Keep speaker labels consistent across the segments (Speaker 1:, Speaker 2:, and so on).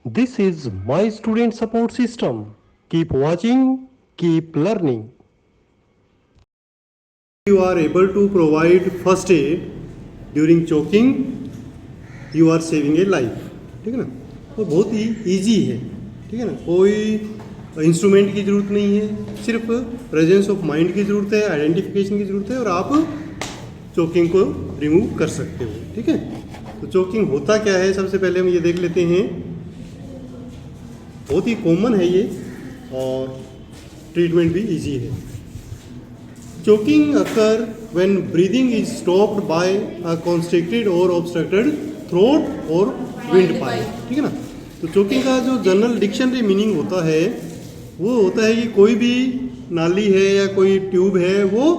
Speaker 1: This is my student support system. Keep watching, keep learning.
Speaker 2: You are able to provide first aid during choking, you are saving a life. ठीक है ना, तो बहुत ही easy है. ठीक है ना, कोई इंस्ट्रूमेंट की ज़रूरत नहीं है, सिर्फ प्रेजेंस ऑफ माइंड की ज़रूरत है, आइडेंटिफिकेशन की ज़रूरत है और आप चोकिंग को रिमूव कर सकते हो. ठीक है, तो चोकिंग होता क्या है, सबसे पहले हम ये देख लेते हैं. बहुत ही कॉमन है ये और ट्रीटमेंट भी इजी है. Choking occur when breathing is stopped bye a constricted और ऑब्स्ट्रक्टेड थ्रोट और विंड पाइप. ठीक है ना, तो चोकिंग का जो जनरल डिक्शनरी मीनिंग होता है वो होता है कि कोई भी नाली है या कोई ट्यूब है वो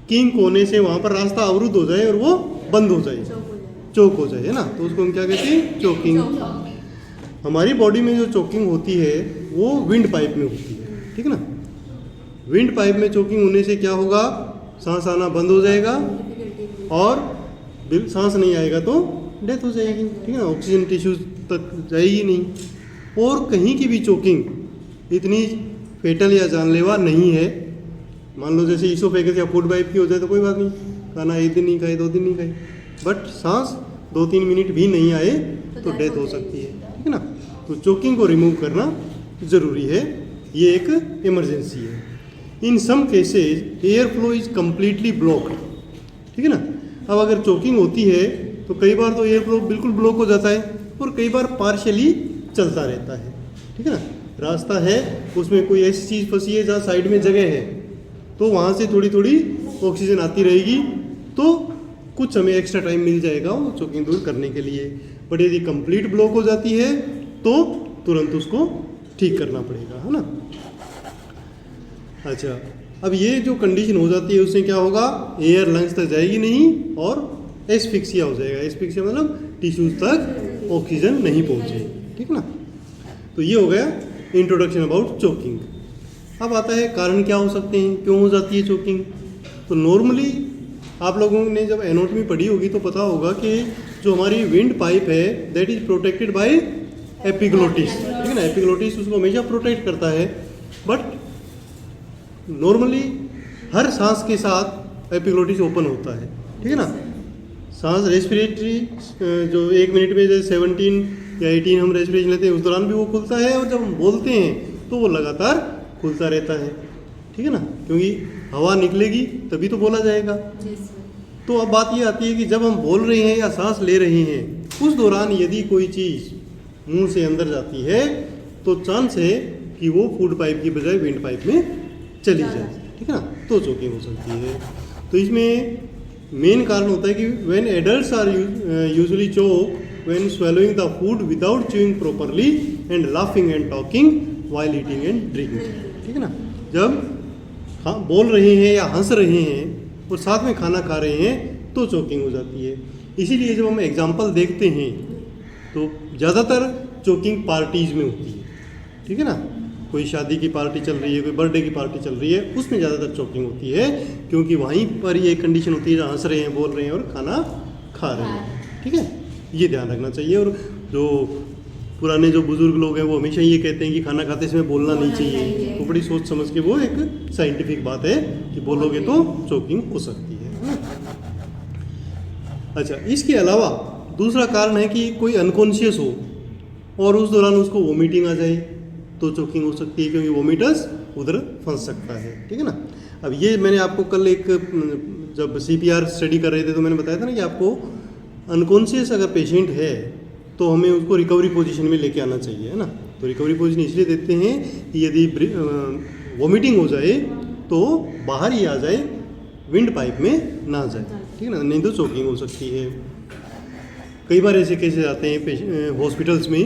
Speaker 2: किंग कोने से वहाँ पर रास्ता अवरुद्ध हो जाए और वो बंद हो जाए, चोक हो जाए, है ना, तो उसको हम क्या कहते हैं, चोकिंग. हमारी बॉडी में जो चोकिंग होती है वो विंड पाइप में होती है. ठीक है ना, विंड पाइप में चोकिंग होने से क्या होगा, सांस आना बंद हो जाएगा और सांस नहीं आएगा तो डेथ हो जाएगी. ठीक है ना, ऑक्सीजन टिश्यूज तक जाएगी नहीं. और कहीं की भी चोकिंग इतनी फेटल या जानलेवा नहीं है. मान लो जैसे ईसोफेगस या फूड पाइप की हो जाए तो कोई बात नहीं, खाना एक दिन नहीं खाए, 2 दिन नहीं खाए, बट सांस 2-3 मिनट भी नहीं आए तो डेथ हो सकती है. ठीक है ना, तो चोकिंग को रिमूव करना ज़रूरी है, ये एक इमरजेंसी है. In some cases air flow is completely blocked. ठीक है ना, अब अगर चोकिंग होती है तो कई बार तो एयर फ्लो बिल्कुल ब्लॉक हो जाता है और कई बार पार्शियली चलता रहता है. ठीक है ना, रास्ता है उसमें कोई ऐसी चीज़ फंसी है जहाँ साइड में जगह है तो वहाँ से थोड़ी थोड़ी ऑक्सीजन आती रहेगी तो कुछ समय एक्स्ट्रा टाइम मिल जाएगा वो चोकिंग दूर करने के लिए. बट यदि कंप्लीट ब्लॉक हो जाती है तो तुरंत उसको ठीक करना पड़ेगा, है ना. अच्छा, अब ये जो कंडीशन हो जाती है उससे क्या होगा, एयर लंग्स तक जाएगी नहीं और एस्फिक्सिया हो जाएगा. एस्फिक्सिया मतलब टिश्यूज तक ऑक्सीजन नहीं पहुंचेगी. ठीक है ना, तो ये हो गया इंट्रोडक्शन अबाउट चोकिंग. अब आता है कारण क्या हो सकते हैं, क्यों हो जाती है चोकिंग. तो नॉर्मली आप लोगों ने जब एनाटॉमी पढ़ी होगी तो पता होगा कि जो हमारी विंड पाइप है that is protected by epiglottis. ठीक है ना, एपिग्लोटिस उसको हमेशा प्रोटेक्ट करता है. बट नॉर्मली हर सांस के साथ एपिग्लोटिस ओपन होता है. ठीक है ना, सांस रेस्पिरेटरी जो 1 मिनट में जैसे 17 या 18 हम रेस्पिरेशन लेते हैं उस दौरान भी वो खुलता है और जब हम बोलते हैं तो वो लगातार खुलता रहता है. ठीक है ना, क्योंकि हवा निकलेगी तभी तो बोला जाएगा. तो अब बात ये आती है कि जब हम बोल रहे हैं या सांस ले रहे हैं उस दौरान यदि कोई चीज़ मुंह से अंदर जाती है तो चांस है कि वो फूड पाइप की बजाय विंड पाइप में चली जाए. ठीक है ना, तो चोकिंग हो सकती है. तो इसमें मेन कारण होता है कि when adults are usually choke when swallowing the food without chewing properly and laughing and talking while eating and drinking. ठीक है ना, जब बोल रहे हैं या हंस रहे हैं और साथ में खाना खा रहे हैं तो चोकिंग हो जाती है. इसीलिए जब हम एग्जाम्पल देखते हैं तो ज़्यादातर चोकिंग पार्टीज में होती है. ठीक है ना, कोई शादी की पार्टी चल रही है, कोई बर्थडे की पार्टी चल रही है, उसमें ज़्यादातर चोकिंग होती है क्योंकि वहीं पर ये कंडीशन होती है जहाँ हंस रहे हैं, बोल रहे हैं और खाना खा रहे हैं. ठीक है, ये ध्यान रखना चाहिए. और जो पुराने जो बुजुर्ग लोग हैं वो हमेशा ये कहते हैं कि खाना खाते समय बोलना नहीं चाहिए. तो बड़ी सोच समझ के वो एक साइंटिफिक बात है कि बोलोगे तो चोकिंग हो सकती है. अच्छा, इसके अलावा दूसरा कारण है कि कोई अनकॉन्शियस हो और उस दौरान उसको वोमिटिंग आ जाए तो चोकिंग हो सकती है क्योंकि वोमिटर्स उधर फंस सकता है. ठीक है ना, अब ये मैंने आपको कल एक जब CPR स्टडी कर रहे थे तो मैंने बताया था ना कि आपको अनकॉन्शियस अगर पेशेंट है तो हमें उसको रिकवरी पोजीशन में लेके आना चाहिए, है ना. तो रिकवरी पोजीशन इसलिए देते हैं कि यदि वोमिटिंग हो जाए तो बाहर ही आ जाए, विंड पाइप में ना जाए. ठीक है ना, नहीं तो चोकिंग हो सकती है. कई बार ऐसे केसेस आते हैं हॉस्पिटल्स में,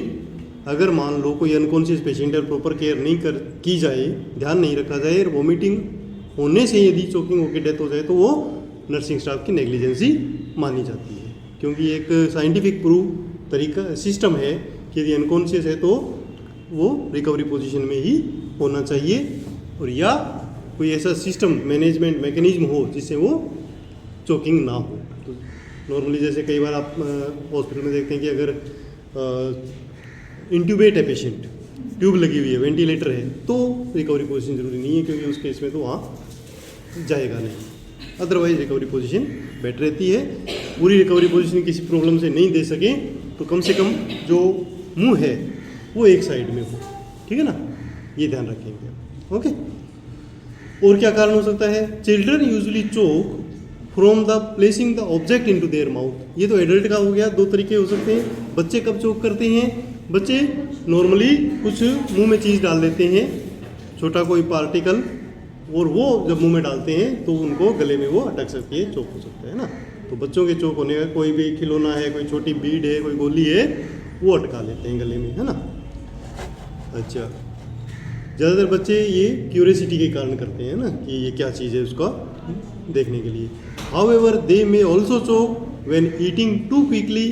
Speaker 2: अगर मान लो कोई अनकॉन्शियस पेशेंट है, प्रॉपर केयर नहीं की जाए, ध्यान नहीं रखा जाए और वोमिटिंग होने से यदि चोकिंग होकर डेथ हो जाए तो वो नर्सिंग स्टाफ की नेग्लिजेंसी मानी जाती है. क्योंकि एक साइंटिफिक प्रूव तरीका सिस्टम है कि यदि अनकॉन्शियस है तो वो रिकवरी पोजीशन में ही होना चाहिए और या कोई ऐसा सिस्टम मैनेजमेंट मैकेनिज्म हो जिससे वो चोकिंग ना हो. तो नॉर्मली जैसे कई बार आप हॉस्पिटल में देखते हैं कि अगर इंट्यूबेट है पेशेंट, ट्यूब लगी हुई है, वेंटिलेटर है, तो रिकवरी पोजीशन जरूरी नहीं है, क्योंकि उस केस में तो वहाँ जाएगा नहीं। अदरवाइज रिकवरी पोजीशन बेटर रहती है। पूरी रिकवरी पोजीशन किसी प्रॉब्लम से नहीं दे सके तो कम से कम जो मुंह है वो एक साइड में हो, ठीक है ना, ये ध्यान रखेंगे। ओके, और क्या कारण हो सकता है? Children usually choke from the placing the object into their mouth. ये तो एडल्ट का हो गया, दो तरीके हो सकते हैं। बच्चे कब चोक करते हैं? बच्चे नॉर्मली कुछ मुंह में चीज़ डाल देते हैं, छोटा कोई पार्टिकल, और वो जब मुंह में डालते हैं तो उनको गले में वो अटक सकती है, चोक हो सकता है ना। तो बच्चों के चोक होने का, कोई भी खिलौना है, कोई छोटी बीड है, कोई गोली है, वो अटका लेते हैं गले में, है ना। अच्छा, ज़्यादातर बच्चे ये क्यूरियोसिटी के कारण करते हैं ना, कि ये क्या चीज़ है उसका देखने के लिए। However they may also choke when eating too quickly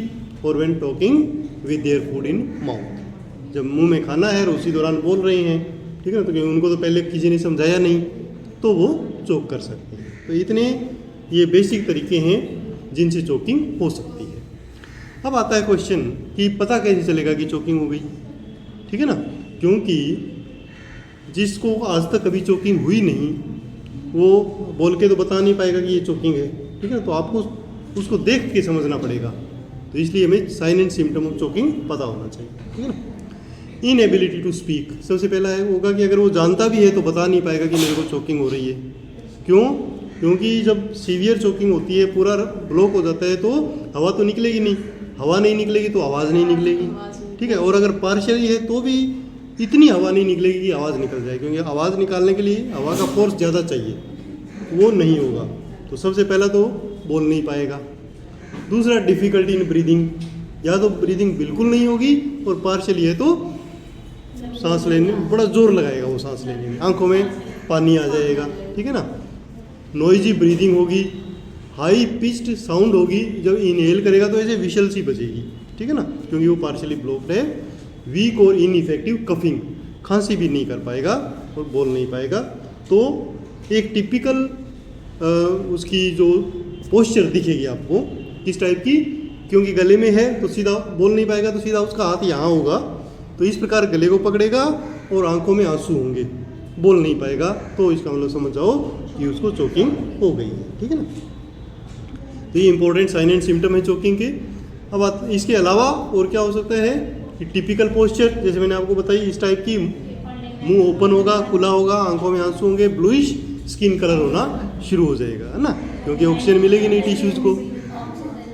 Speaker 2: or when talking with their food in mouth. जब मुंह में खाना है और उसी दौरान बोल रहे हैं, ठीक है ना, तो क्योंकि उनको तो पहले किसी ने समझाया नहीं, तो वो चोक कर सकते हैं। तो इतने ये बेसिक तरीके हैं जिनसे चोकिंग हो सकती है। अब आता है क्वेश्चन कि पता कैसे चलेगा कि चोकिंग हो गई, ठीक है ना, क्योंकि जिसको आज तक कभी चोकिंग हुई नहीं वो बोल के तो बता नहीं पाएगा कि ये चोकिंग है, ठीक है ना, तो आपको उसको देख के समझना पड़ेगा। तो इसलिए हमें sign and symptom of choking पता होना चाहिए, ठीक है ना। इनएबिलिटी टू स्पीक, सबसे पहला है होगा कि अगर वो जानता भी है तो बता नहीं पाएगा कि मेरे को चोकिंग हो रही है। क्यों? क्योंकि जब सीवियर चोकिंग होती है, पूरा ब्लॉक हो जाता है, तो हवा तो निकलेगी नहीं, हवा नहीं निकलेगी तो आवाज़ नहीं निकलेगी, ठीक है। और अगर पार्शियली है तो भी इतनी हवा नहीं निकलेगी कि आवाज़ निकल जाए, क्योंकि आवाज़ निकालने के लिए हवा का फोर्स ज़्यादा चाहिए, वो नहीं होगा। तो सबसे पहला तो बोल नहीं पाएगा। दूसरा, डिफ़िकल्टी इन ब्रीदिंग, या तो ब्रीदिंग बिल्कुल नहीं होगी, और पार्शियली है तो सांस लेने में बड़ा जोर लगाएगा, वो सांस लेने में आंखों में पानी आ जाएगा, ठीक है ना। नॉइजी ब्रीदिंग होगी, हाई पिच्ड साउंड होगी, जब इनहेल करेगा तो ऐसे विशल सी बजेगी, ठीक है ना, क्योंकि वो पार्शियली ब्लॉक्ड है। वीक और इनइफेक्टिव कफिंग, खांसी भी नहीं कर पाएगा और बोल नहीं पाएगा। तो एक टिपिकल उसकी जो पोस्चर दिखेगी आपको किस टाइप की, क्योंकि गले में है तो सीधा बोल नहीं पाएगा, तो सीधा उसका हाथ यहाँ होगा, तो इस प्रकार गले को पकड़ेगा और आंखों में आंसू होंगे, बोल नहीं पाएगा, तो इसका मतलब समझ जाओ कि उसको चोकिंग हो गई है, ठीक है ना। तो ये इंपॉर्टेंट साइन एंड सिम्टम है चोकिंग के। अब इसके अलावा और क्या हो सकता है कि टिपिकल पोस्चर, जैसे मैंने आपको बताई, इस टाइप की, मुंह ओपन होगा, खुला होगा, आंखों में आंसू होंगे, ब्लूइश स्किन कलर होना शुरू हो जाएगा, है ना, क्योंकि ऑक्सीजन मिलेगी नहीं टिश्यूज़ को।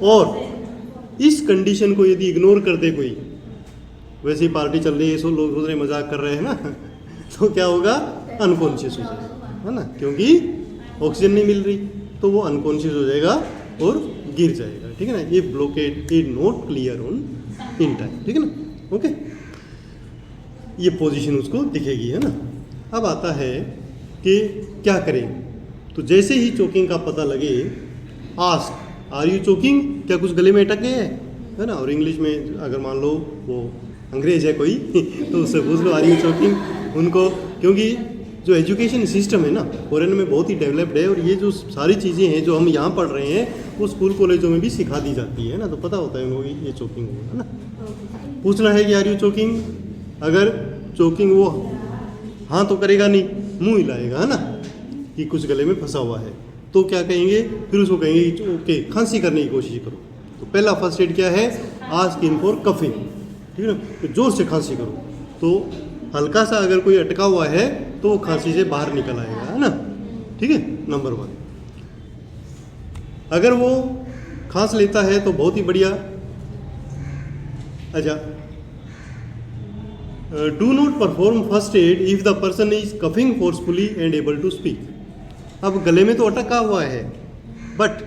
Speaker 2: और इस कंडीशन को यदि इग्नोर कर दे कोई, वैसे ही पार्टी चल रही है, सो लोग सोच रहे मजाक कर रहे हैं ना, तो क्या होगा, अनकॉन्शियस हो जाएगा, है ना, क्योंकि ऑक्सीजन नहीं मिल रही, तो वो अनकॉन्शियस हो जाएगा और गिर जाएगा, ठीक है ना। ये blockage is not clear on in time, ठीक है ना। ओके, ये पोजीशन उसको दिखेगी, है ना। अब आता है कि क्या करें। तो जैसे ही चोकिंग का पता लगे, आस्क आर यू चोकिंग, क्या कुछ गले में अटक गए है ना। और इंग्लिश में अगर मान लो वो अंग्रेज है कोई तो उससे पूछ लो आर यू चोकिंग उनको, क्योंकि जो एजुकेशन सिस्टम है ना फॉरेन में बहुत ही डेवलप्ड है, और ये जो सारी चीज़ें हैं जो हम यहाँ पढ़ रहे हैं वो स्कूल कॉलेजों में भी सिखा दी जाती है ना, तो पता होता है उनको ये चोकिंग होगा, है ना। पूछना है कि आर यू चोकिंग, अगर चोकिंग वो हाँ तो करेगा नहीं, मुंह हिलाएगा, है ना, कि कुछ गले में फंसा हुआ है, तो क्या कहेंगे, फिर उसको कहेंगे कि ओके खांसी करने की कोशिश करो। तो पहला फर्स्ट एड क्या है, आस्क इन फॉर कफिंग, ठीक है ना, तो जोर से खांसी करो। तो हल्का सा अगर कोई अटका हुआ है तो वो खांसी से बाहर निकल आएगा, है ना, ठीक है, नंबर 1। अगर वो खांस लेता है तो बहुत ही बढ़िया। अच्छा, do not perform first aid if the person is coughing forcefully and able to speak. अब गले में तो अटका हुआ है, बट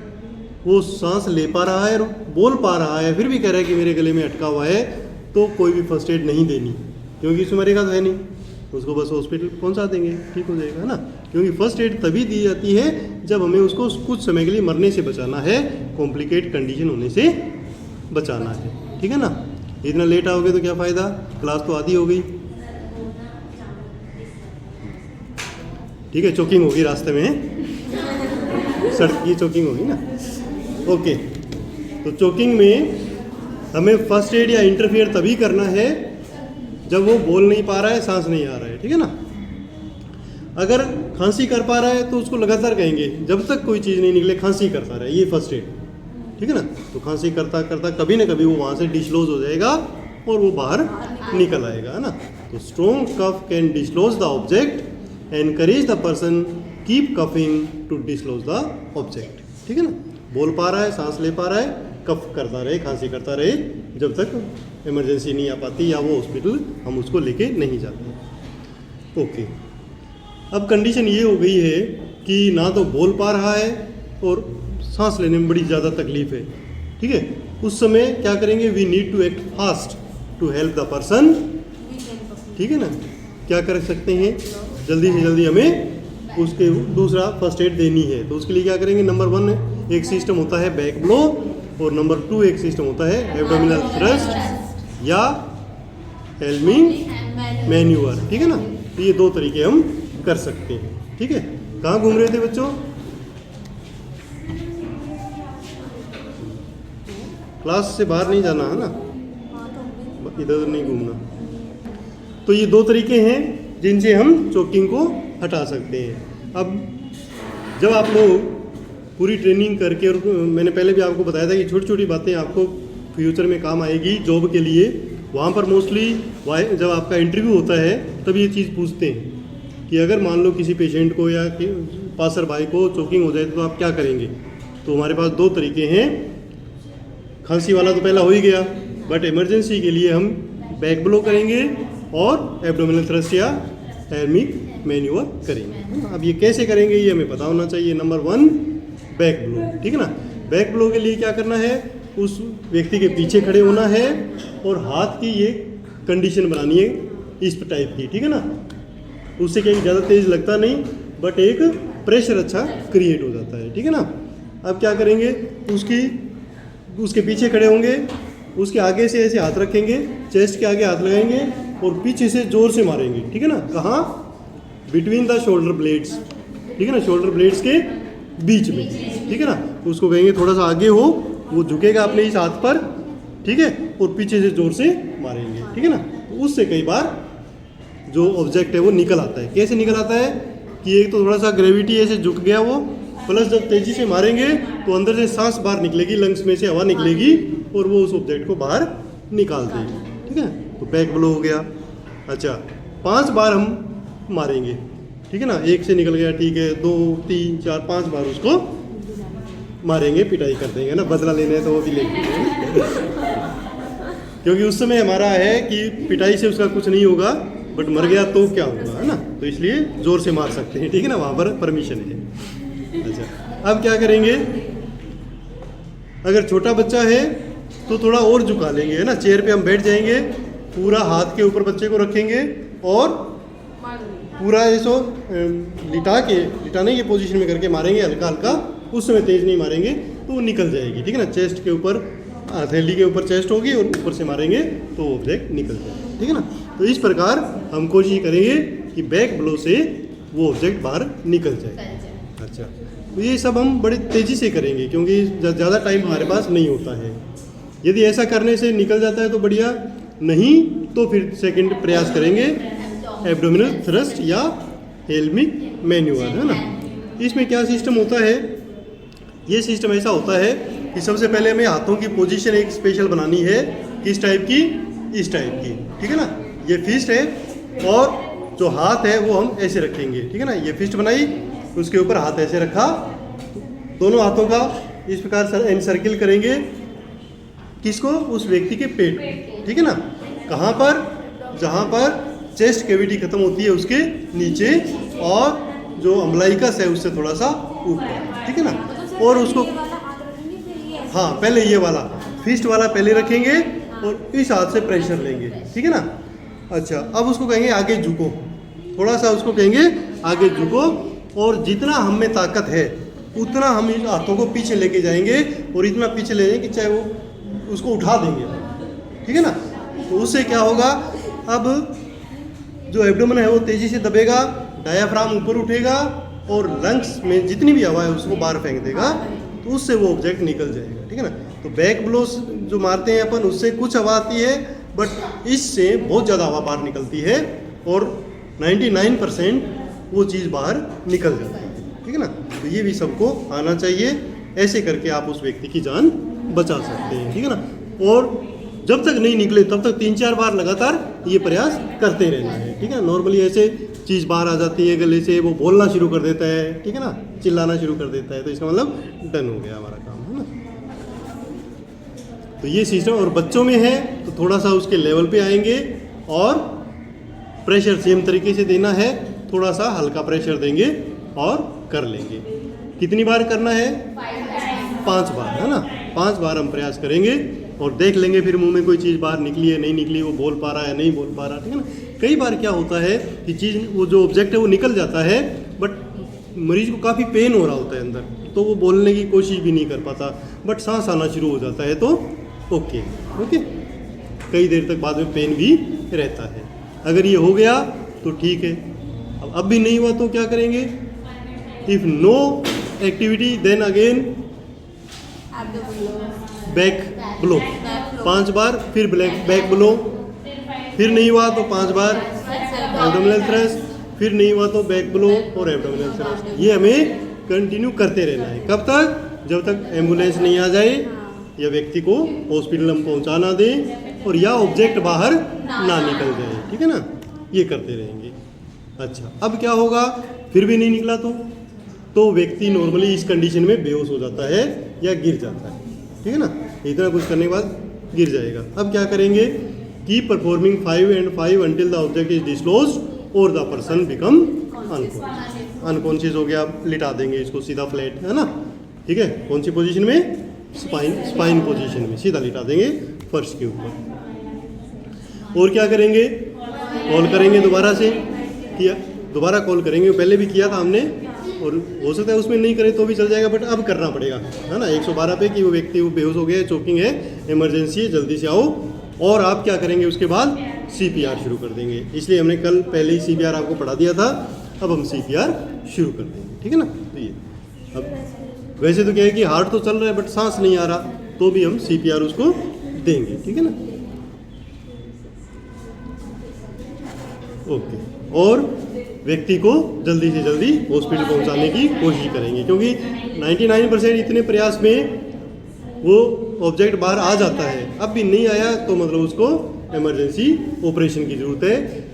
Speaker 2: वो सांस ले पा रहा है और बोल पा रहा है, फिर भी कह रहा है कि मेरे गले में अटका हुआ है, तो कोई भी फर्स्ट एड नहीं देनी, क्योंकि इसमें मरेगा तो है नहीं, उसको बस हॉस्पिटल पहुंचा देंगे, ठीक हो जाएगा, है ना। क्योंकि फर्स्ट एड तभी दी जाती है जब हमें उसको कुछ समय के लिए मरने से बचाना है, कॉम्प्लिकेट कंडीशन होने से बचाना है, ठीक है ना। इतना लेट आओगे तो क्या फ़ायदा, क्लास तो आधी हो गई, ठीक है। चोकिंग होगी रास्ते में, सड़क की चोकिंग होगी ना। ओके, तो चोकिंग में हमें फर्स्ट एड या इंटरफियर तभी करना है जब वो बोल नहीं पा रहा है, सांस नहीं आ रहा है, ठीक है ना। अगर खांसी कर पा रहा है तो उसको लगातार कहेंगे जब तक कोई चीज़ नहीं निकले खांसी करता रहे, ये फर्स्ट एड, ठीक है ना। तो खांसी करता करता कभी ना कभी वो वहाँ से डिस्क्लोज हो जाएगा और वो बाहर निकल आएगा, है ना। तो strong cough can disclose the object, encourage the person keep coughing to disclose the object, ठीक है ना। बोल पा रहा है, सांस ले पा रहा है, कफ करता रहे, खांसी करता रहे जब तक इमरजेंसी नहीं आ पाती या वो हॉस्पिटल हम उसको लेके नहीं जाते। ओके, अब कंडीशन ये हो गई है कि ना तो बोल पा रहा है और सांस लेने में बड़ी ज़्यादा तकलीफ है, ठीक है। उस समय क्या करेंगे, we need to act fast to help the person, ठीक है ना। क्या कर सकते हैं, जल्दी से जल्दी हमें उसके दूसरा फर्स्ट एड देनी है। तो उसके लिए क्या करेंगे, नंबर 1 एक सिस्टम होता है बैक ब्लो और नंबर 2 एक सिस्टम होता है एब्डोमिनल थ्रस्ट या हेल्मिंग मैन्यूअर, ठीक है ना। तो ये 2 तरीके हम कर सकते हैं, ठीक है। कहाँ घूम रहे थे बच्चों, क्लास से बाहर नहीं जाना है ना, इधर उधर नहीं घूमना। तो ये 2 तरीके हैं जिनसे हम चोकिंग को हटा सकते हैं। अब जब आप लोग पूरी ट्रेनिंग करके, और मैंने पहले भी आपको बताया था कि छोटी छोटी बातें आपको फ्यूचर में काम आएगी जॉब के लिए, वहाँ पर मोस्टली जब आपका इंटरव्यू होता है तब ये चीज़ पूछते हैं कि अगर मान लो किसी पेशेंट को या पासर भाई को चोकिंग हो जाए तो आप क्या करेंगे। तो हमारे पास 2 तरीके हैं, खांसी वाला तो पहला हो ही गया, बट इमरजेंसी के लिए हम बैक ब्लो करेंगे और एब्डोमिनल थ्रस्ट या हेल्मिंग मैन्यूअर करेंगे। अब ये कैसे करेंगे ये हमें पता होना चाहिए। नंबर 1 बैक ब्लो, ठीक है ना। बैक ब्लो के लिए क्या करना है, उस व्यक्ति के पीछे खड़े होना है और हाथ की ये कंडीशन बनानी है इस टाइप की, ठीक है ना। उससे क्या ज़्यादा तेज लगता नहीं, बट एक प्रेशर अच्छा क्रिएट हो जाता है, ठीक है ना। अब क्या करेंगे, उसके पीछे खड़े होंगे, उसके आगे से ऐसे हाथ रखेंगे, चेस्ट के आगे हाथ लगाएंगे और पीछे से जोर से मारेंगे, ठीक है ना। कहाँ, बिटवीन द शोल्डर ब्लेड्स, ठीक है ना, शोल्डर ब्लेड्स के बीच में, ठीक है ना। उसको कहेंगे थोड़ा सा आगे हो, वो झुकेगा अपने इस हाथ पर, ठीक है, और पीछे से जोर से मारेंगे, ठीक है ना। तो उससे कई बार जो ऑब्जेक्ट है वो निकल आता है। कैसे निकल आता है कि एक तो थोड़ा सा ग्रेविटी ऐसे झुक गया वो, प्लस जब तेजी से मारेंगे तो अंदर से सांस बाहर निकलेगी, लंग्स में से हवा निकलेगी और वो उस ऑब्जेक्ट को बाहर निकाल देगी, ठीक है। तो बैक ब्लो हो गया। अच्छा, 5 बार हम मारेंगे, ठीक है ना। एक से निकल गया, ठीक है, 2 3 4 5 बार उसको मारेंगे, पिटाई कर देंगे ना, बदला लेने है तो वो भी लेंगे क्योंकि उस समय हमारा है कि पिटाई से उसका कुछ नहीं होगा, बट मर गया तो क्या होगा, है ना। तो इसलिए जोर से मार सकते हैं, ठीक है ना, वहाँ पर परमिशन है। अच्छा, अब क्या करेंगे, अगर छोटा बच्चा है तो थोड़ा और झुका लेंगे, है ना। चेयर पे हम बैठ जाएंगे, पूरा हाथ के ऊपर बच्चे को रखेंगे और पूरा ऐसो लिटाने की पोजीशन में करके मारेंगे हल्का हल्का। उस समय तेज नहीं मारेंगे तो वो निकल जाएगी, ठीक है ना। चेस्ट के ऊपर, हथेली के ऊपर चेस्ट होगी और ऊपर से मारेंगे तो वो ऑब्जेक्ट निकल जाएगा, ठीक है ना। तो इस प्रकार हम कोशिश करेंगे कि बैक ब्लो से वो ऑब्जेक्ट बाहर निकल जाए। अच्छा, तो ये सब हम बड़ी तेज़ी से करेंगे क्योंकि ज़्यादा टाइम हमारे पास नहीं होता है। यदि ऐसा करने से निकल जाता है तो बढ़िया, नहीं तो फिर सेकंड प्रयास करेंगे एब्डोमिनल थ्रस्ट या हेल्मिंग मैन्यूअर, है ना। इसमें क्या सिस्टम होता है, ये सिस्टम ऐसा होता है कि सबसे पहले हमें हाथों की पोजीशन एक स्पेशल बनानी है। किस टाइप की, इस टाइप की, ठीक है ना। ये फिस्ट है और जो हाथ है वो हम ऐसे रखेंगे, ठीक है ना। ये फिस्ट बनाई, उसके ऊपर हाथ ऐसे रखा, दोनों हाथों का इस प्रकार एनसर्किल करेंगे, किसको, उस व्यक्ति के पेट, ठीक है ना। कहाँ पर, जहाँ पर चेस्ट कैविटी खत्म होती है उसके नीचे और जो अम्बलाइकस है उससे थोड़ा सा ऊपर, ठीक है ना। और उसको, हाँ, पहले ये वाला फिस्ट वाला पहले रखेंगे और इस हाथ से प्रेशर लेंगे, ठीक है ना। अच्छा, अब उसको कहेंगे आगे झुको, थोड़ा सा उसको कहेंगे आगे झुको और जितना हम में ताकत है उतना हम इन हाथों को पीछे लेके जाएंगे और इतना पीछे ले जाएंगे कि चाहे वो उसको उठा देंगे, ठीक है ना। तो उससे क्या होगा, अब जो एब्डोमेन है वो तेज़ी से दबेगा, डायाफ्राम ऊपर उठेगा और लंग्स में जितनी भी हवा है उसको बाहर फेंक देगा, तो उससे वो ऑब्जेक्ट निकल जाएगा, ठीक है ना। तो बैक ब्लोस जो मारते हैं अपन उससे कुछ हवा आती है, बट इससे बहुत ज़्यादा हवा बाहर निकलती है और 99% वो चीज़ बाहर निकल जाती है, ठीक है ना। तो ये भी सबको आना चाहिए, ऐसे करके आप उस व्यक्ति की जान बचा सकते हैं, ठीक है ना। और जब तक नहीं निकले तब तक 3-4 बार लगातार ये प्रयास करते रहना है, ठीक है। नॉर्मली ऐसे चीज़ बाहर आ जाती है गले से, वो बोलना शुरू कर देता है, ठीक है ना, चिल्लाना शुरू कर देता है, तो इसका मतलब डन हो गया हमारा काम, है ना। तो ये सिस्टम, और बच्चों में है तो थोड़ा सा उसके लेवल पे आएंगे और प्रेशर सेम तरीके से देना है, थोड़ा सा हल्का प्रेशर देंगे और कर लेंगे। कितनी बार करना है? 5 बार, है ना। 5 बार हम प्रयास करेंगे और देख लेंगे फिर मुंह में कोई चीज़ बाहर निकली है नहीं निकली, वो बोल पा रहा है नहीं बोल पा रहा, ठीक है ना। कई बार क्या होता है कि चीज़, वो जो ऑब्जेक्ट है वो निकल जाता है, बट मरीज को काफ़ी पेन हो रहा होता है अंदर, तो वो बोलने की कोशिश भी नहीं कर पाता, बट सांस आना शुरू हो जाता है, तो ओके कई देर तक बाद में पेन भी रहता है। अगर ये हो गया तो ठीक है। अब भी नहीं हुआ तो क्या करेंगे? If no activity then again back blow 5 बार, फिर बैक ब्लो, फिर नहीं हुआ तो 5 बार एब्डोमिनल थ्रस्ट, फिर नहीं हुआ तो बैक ब्लो और एब्डोमिनल थ्रस्ट। ये हमें कंटिन्यू करते रहना है। कब तक? जब तक एम्बुलेंस नहीं आ जाए या व्यक्ति को हॉस्पिटल हम पहुंचा ना दें और या ऑब्जेक्ट बाहर ना निकल जाए, ठीक है ना। ये करते रहेंगे। अच्छा, अब क्या होगा? फिर भी नहीं निकला तो व्यक्ति नॉर्मली इस कंडीशन में बेहोश हो जाता है या गिर जाता है, ठीक है ना। इतना कुछ करने के बाद गिर जाएगा। अब क्या करेंगे? Keep performing 5 and 5 until the object is dislodged or the person become unconscious। Unconscious हो गया, लिटा देंगे इसको सीधा फ्लैट, है ना, ठीक है। कौन सी पोजीशन में? स्पाइन पोजीशन में सीधा लिटा देंगे फर्श के ऊपर। और क्या करेंगे? कॉल करेंगे दोबारा से, किया दोबारा कॉल करेंगे, पहले भी किया था हमने, और हो सकता है उसमें नहीं करें तो भी चल जाएगा, बट अब करना पड़ेगा, है ना। 112 पे कि वो व्यक्ति वो बेहोश हो गया है, चोकिंग है, इमरजेंसी है, जल्दी से आओ। और आप क्या करेंगे उसके बाद? CPR शुरू कर देंगे। इसलिए हमने कल पहले ही CPR आपको पढ़ा दिया था, अब हम CPR शुरू कर देंगे, ठीक है ना। तो ये अब वैसे तो क्या है कि हार्ट तो चल रहा है बट सांस नहीं आ रहा, तो भी हम CPR उसको देंगे, ठीक है ना। ओके, और व्यक्ति को जल्दी से जल्दी हॉस्पिटल पहुंचाने की कोशिश करेंगे, क्योंकि 99% इतने प्रयास में वो ऑब्जेक्ट बाहर आ जाता है। अब भी नहीं आया तो मतलब उसको इमरजेंसी ऑपरेशन की ज़रूरत है।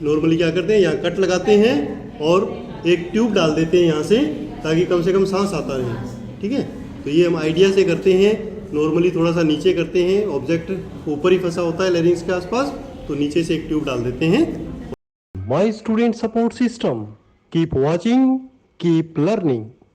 Speaker 2: नॉर्मली क्या करते हैं, यहाँ कट लगाते हैं और एक ट्यूब डाल देते हैं यहाँ से, ताकि कम से कम सांस आता रहे, ठीक है। तो ये हम आइडिया से करते हैं। नॉर्मली थोड़ा सा नीचे करते हैं, ऑब्जेक्ट ऊपर ही फंसा होता है लेरिंग्स के आसपास, तो नीचे से एक ट्यूब डाल देते हैं।
Speaker 1: My student support system. Keep watching, keep learning.